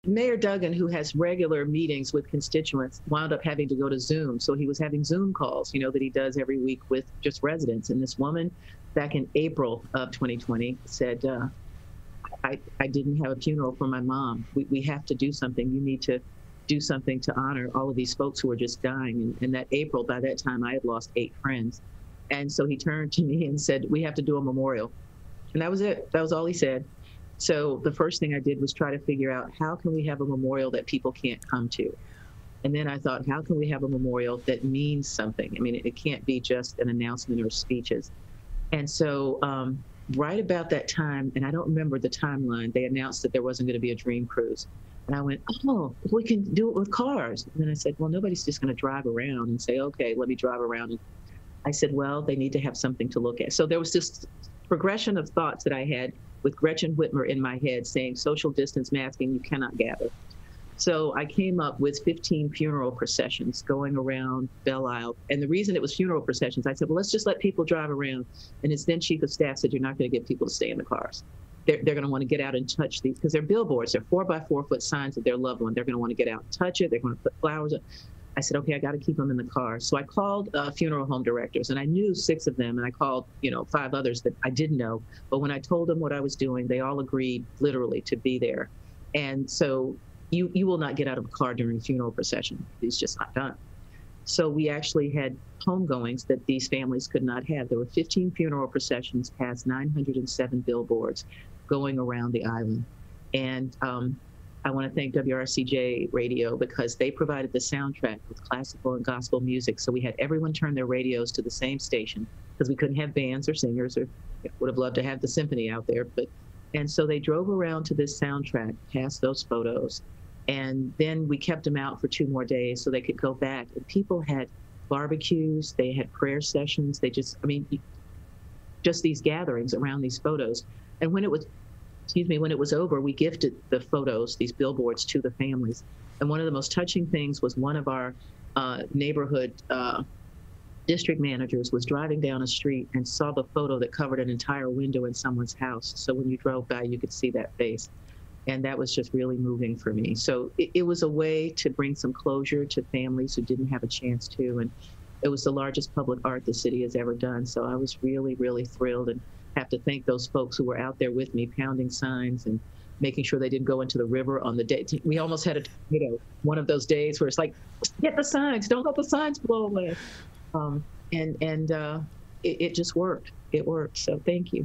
Mayor Duggan, who has regular meetings with constituents, wound up having to go to Zoom. So he was having Zoom calls, that he does every week with just residents. And this woman back in April of 2020 said, I didn't have a funeral for my mom. We have to do something. You need to do something to honor all of these folks who are just dying. And that April, by that time, I had lost 8 friends. And so he turned to me and said, we have to do a memorial. And that was it. That was all he said. So the first thing I did was try to figure out, how can we have a memorial that people can't come to? And then I thought, how can we have a memorial that means something? I mean, it can't be just an announcement or speeches. And so right about that time, and I don't remember the timeline, they announced that there wasn't going to be a dream cruise. And I went, oh, we can do it with cars. And then I said, well, nobody's just going to drive around and say, okay, let me drive around. And I said, well, they need to have something to look at. So there was this progression of thoughts that I had with Gretchen Whitmer in my head saying, social distance masking, you cannot gather. So I came up with 15 funeral processions going around Belle Isle. And the reason it was funeral processions, I said, well, let's just let people drive around. And his then chief of staff said, you're not going to get people to stay in the cars. They're going to want to get out and touch these, because they're billboards. They're 4-by-4-foot signs of their loved one. They're going to want to get out and touch it. They're going to put flowers up. I said, okay, I got to keep them in the car. So I called funeral home directors, and I knew 6 of them, and I called, 5 others that I didn't know. But when I told them what I was doing, they all agreed literally to be there. And so you will not get out of a car during a funeral procession. It's just not done. So we actually had homegoings that these families could not have. There were 15 funeral processions past 907 billboards going around the island. And I want to thank WRCJ Radio, because they provided the soundtrack with classical and gospel music. So we had everyone turn their radios to the same station, because we couldn't have bands or singers, or would have loved to have the symphony out there. And so they drove around to this soundtrack, past those photos. And then we kept them out for 2 more days so they could go back. And people had barbecues, they had prayer sessions. They just these gatherings around these photos. And when it was over, we gifted the photos, these billboards, to the families. And one of the most touching things was one of our neighborhood district managers was driving down a street and saw the photo that covered an entire window in someone's house. So when you drove by, you could see that face. And that was just really moving for me. So it was a way to bring some closure to families who didn't have a chance to. And it was the largest public art the city has ever done. So I was really, really thrilled, and have to thank those folks who were out there with me, pounding signs and making sure they didn't go into the river on the day. We almost had one of those days where it's like, get the signs, don't let the signs blow away. It just worked. It worked. So thank you.